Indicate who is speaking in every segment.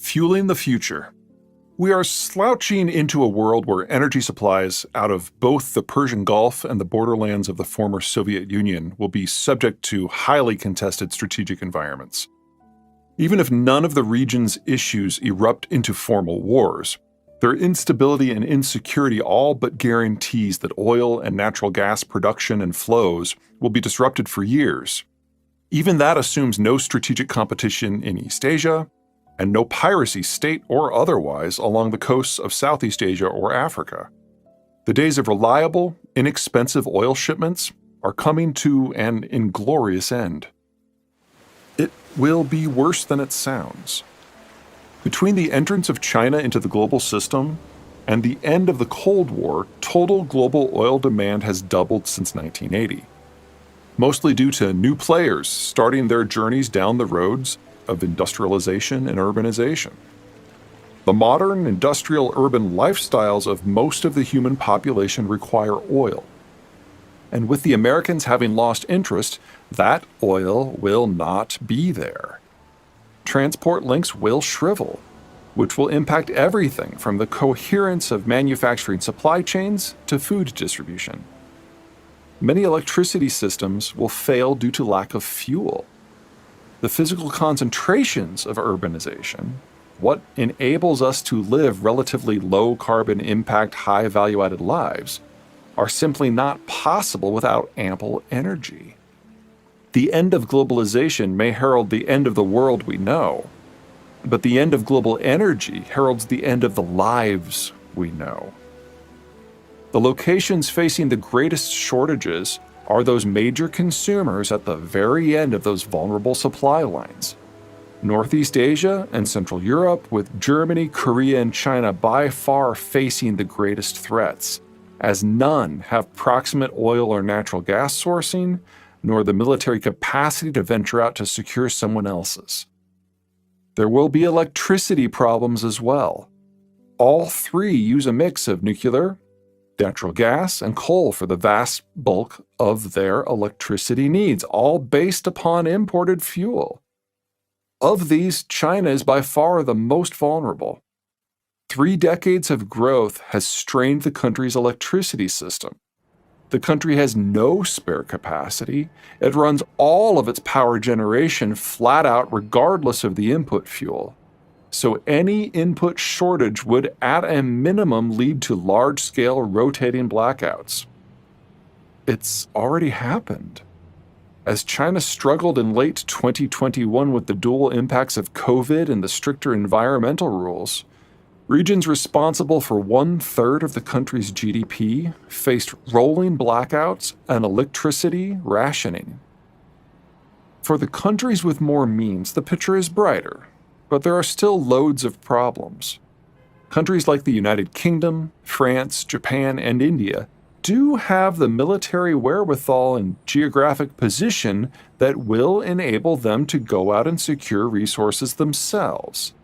Speaker 1: Fueling the future. We are slouching into a world where energy supplies out of both the Persian Gulf and the borderlands of the former Soviet Union will be subject to highly contested strategic environments. Even if none of the region's issues erupt into formal wars, their instability and insecurity all but guarantees that oil and natural gas production and flows will be disrupted for years. Even that assumes no strategic competition in East Asia, and no piracy, state or otherwise, along the coasts of Southeast Asia or Africa. The days of reliable, inexpensive oil shipments are coming to an inglorious end. It will be worse than it sounds. Between the entrance of China into the global system and the end of the Cold War, total global oil demand has doubled since 1980, mostly due to new players starting their journeys down the roads of industrialization and urbanization. The modern industrial urban lifestyles of most of the human population require oil. And with the Americans having lost interest, that oil will not be there. Transport links will shrivel, which will impact everything from the coherence of manufacturing supply chains to food distribution. Many electricity systems will fail due to lack of fuel. The physical concentrations of urbanization, what enables us to live relatively low carbon impact, high value added lives, are simply not possible without ample energy. The end of globalization may herald the end of the world we know, but the end of global energy heralds the end of the lives we know. The locations facing the greatest shortages are those major consumers at the very end of those vulnerable supply lines. Northeast Asia and Central Europe, with Germany, Korea, and China by far facing the greatest threats, as none have proximate oil or natural gas sourcing, nor the military capacity to venture out to secure someone else's. There will be electricity problems as well. All three use a mix of nuclear, natural gas, and coal for the vast bulk of their electricity needs, all based upon imported fuel. Of these, China is by far the most vulnerable. 3 decades of growth has strained the country's electricity system. The country has no spare capacity. It runs all of its power generation flat out regardless of the input fuel. So any input shortage would at a minimum lead to large-scale rotating blackouts. It's already happened. As China struggled in late 2021 with the dual impacts of COVID and the stricter environmental rules, regions responsible for 1/3 of the country's GDP faced rolling blackouts and electricity rationing. For the countries with more means, the picture is brighter, but there are still loads of problems. Countries like the United Kingdom, France, Japan, and India do have the military wherewithal and geographic position that will enable them to go out and secure resources themselves.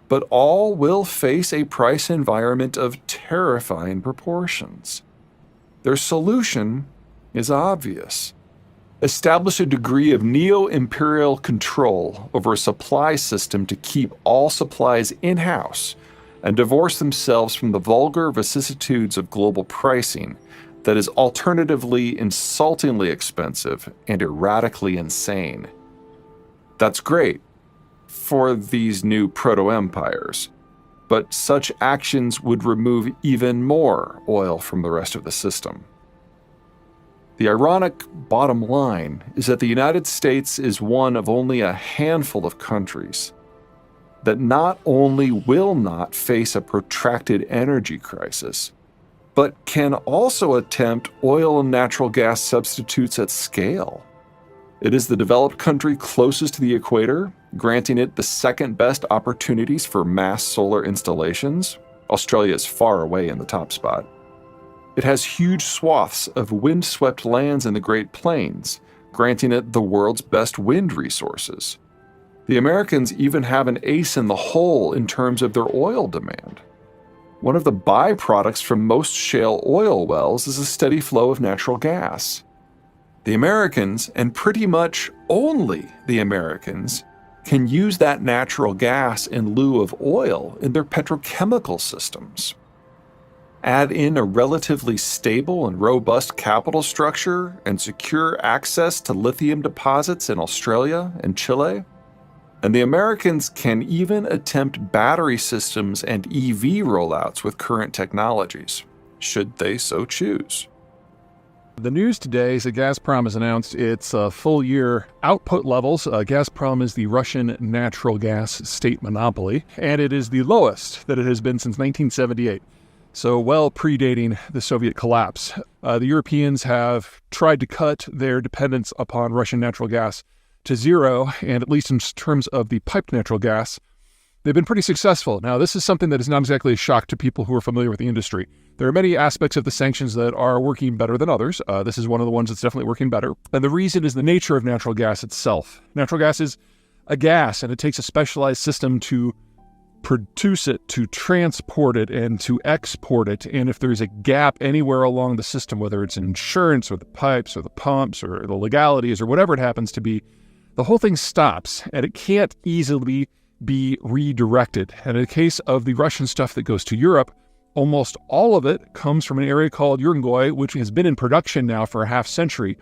Speaker 1: But all will face a price environment of terrifying proportions. Their solution is obvious. Establish a degree of neo-imperial control over a supply system to keep all supplies in-house and divorce themselves from the vulgar vicissitudes of global pricing that is alternatively insultingly expensive and erratically insane. That's great for these new proto-empires, but such actions would remove even more oil from the rest of the system. The ironic bottom line is that the United States is one of only a handful of countries that not only will not face a protracted energy crisis, but can also attempt oil and natural gas substitutes at scale. It is the developed country closest to the equator, granting it the second best opportunities for mass solar installations. Australia is far away in the top spot. It has huge swaths of wind-swept lands in the Great Plains, granting it the world's best wind resources. The Americans even have an ace in the hole in terms of their oil demand. One of the byproducts from most shale oil wells is a steady flow of natural gas. The Americans, and pretty much only the Americans, can use that natural gas in lieu of oil in their petrochemical systems. Add in a relatively stable and robust capital structure and secure access to lithium deposits in Australia and Chile, and the Americans can even attempt battery systems and EV rollouts with current technologies, should they so choose.
Speaker 2: The news today is that Gazprom has announced its full-year output levels. Gazprom is the Russian natural gas state monopoly, and it is the lowest that it has been since 1978. So well predating the Soviet collapse. The Europeans have tried to cut their dependence upon Russian natural gas to zero, and at least in terms of the piped natural gas, they've been pretty successful. Now, this is something that is not exactly a shock to people who are familiar with the industry. There are many aspects of the sanctions that are working better than others. This is one of the ones that's definitely working better. And the reason is the nature of natural gas itself. Natural gas is a gas, and it takes a specialized system to produce it, to transport it, and to export it. And if there's a gap anywhere along the system, whether it's insurance or the pipes or the pumps or the legalities or whatever it happens to be, the whole thing stops, and it can't easily be redirected. And in the case of the Russian stuff that goes to Europe, almost all of it comes from an area called Urengoy, which has been in production now for a half century.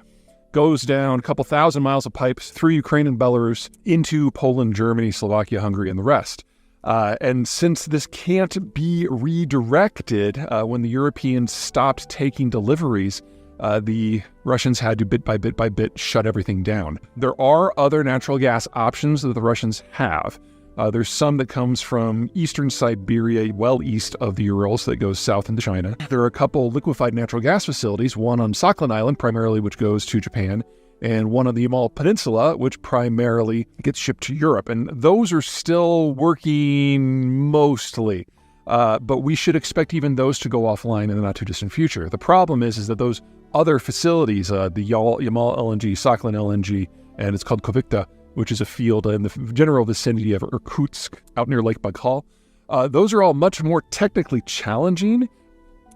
Speaker 2: Goes down a couple thousand miles of pipes through Ukraine and Belarus into Poland, Germany, Slovakia, Hungary, and the rest. And since this can't be redirected, when the Europeans stopped taking deliveries, the Russians had to bit by bit shut everything down. There are other natural gas options that the Russians have. There's some that comes from eastern Siberia, well east of the Urals, that goes south into China. There are a couple liquefied natural gas facilities, one on Sakhalin Island, primarily, which goes to Japan, and one on the Yamal Peninsula, which primarily gets shipped to Europe. And those are still working mostly. But we should expect even those to go offline in the not-too-distant future. The problem is that those other facilities, the Yamal LNG, Sakhalin LNG, and it's called Kovikta, which is a field in the general vicinity of Irkutsk, out near Lake Baikal, those are all much more technically challenging.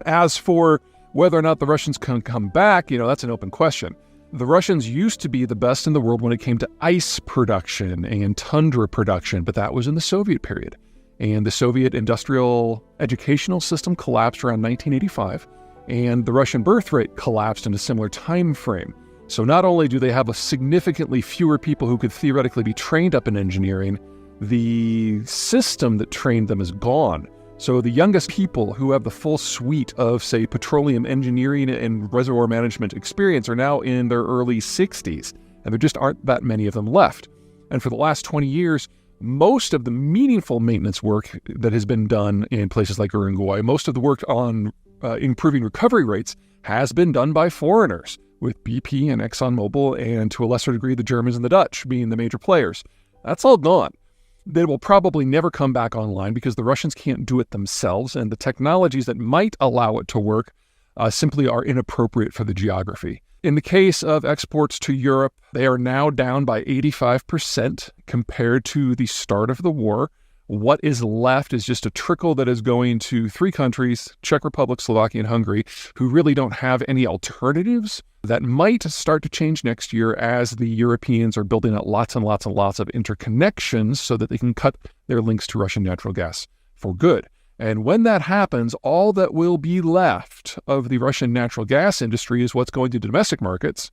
Speaker 2: As for whether or not the Russians can come back, that's an open question. The Russians used to be the best in the world when it came to ice production and tundra production, but that was in the Soviet period. And the Soviet industrial educational system collapsed around 1985, and the Russian birth rate collapsed in a similar time frame. So not only do they have a significantly fewer people who could theoretically be trained up in engineering, the system that trained them is gone. So the youngest people who have the full suite of, say, petroleum engineering and reservoir management experience are now in their early 60s, and there just aren't that many of them left. And for the last 20 years, most of the meaningful maintenance work that has been done in places like Urengoy, most of the work on improving recovery rates has been done by foreigners, with BP and ExxonMobil, and to a lesser degree the Germans and the Dutch being the major players. That's all gone. They will probably never come back online because the Russians can't do it themselves, and the technologies that might allow it to work simply are inappropriate for the geography. In the case of exports to Europe, they are now down by 85% compared to the start of the war. What is left is just a trickle that is going to three countries, Czech Republic, Slovakia, and Hungary, who really don't have any alternatives. That might start to change next year as the Europeans are building out lots and lots and lots of interconnections so that they can cut their links to Russian natural gas for good. And when that happens, all that will be left of the Russian natural gas industry is what's going to domestic markets,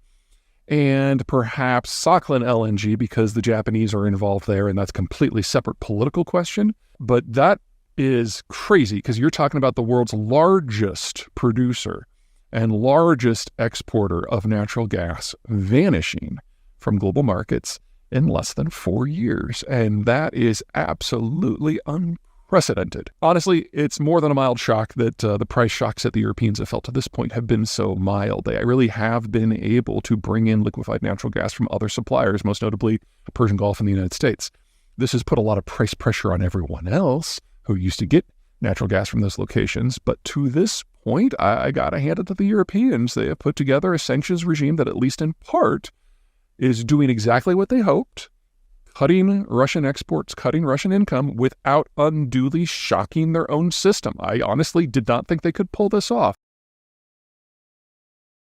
Speaker 2: and perhaps Sakhalin LNG, because the Japanese are involved there, and that's a completely separate political question. But that is crazy, because you're talking about the world's largest producer and largest exporter of natural gas vanishing from global markets in less than 4 years. And that is absolutely unprecedented. Honestly, it's more than a mild shock that the price shocks that the Europeans have felt to this point have been so mild. They really have been able to bring in liquefied natural gas from other suppliers, most notably the Persian Gulf and the United States. This has put a lot of price pressure on everyone else who used to get natural gas from those locations. But to this point, I gotta hand it to the Europeans. They have put together a sanctions regime that, at least in part, is doing exactly what they hoped, cutting Russian exports, cutting Russian income without unduly shocking their own system. I honestly did not think they could pull this off.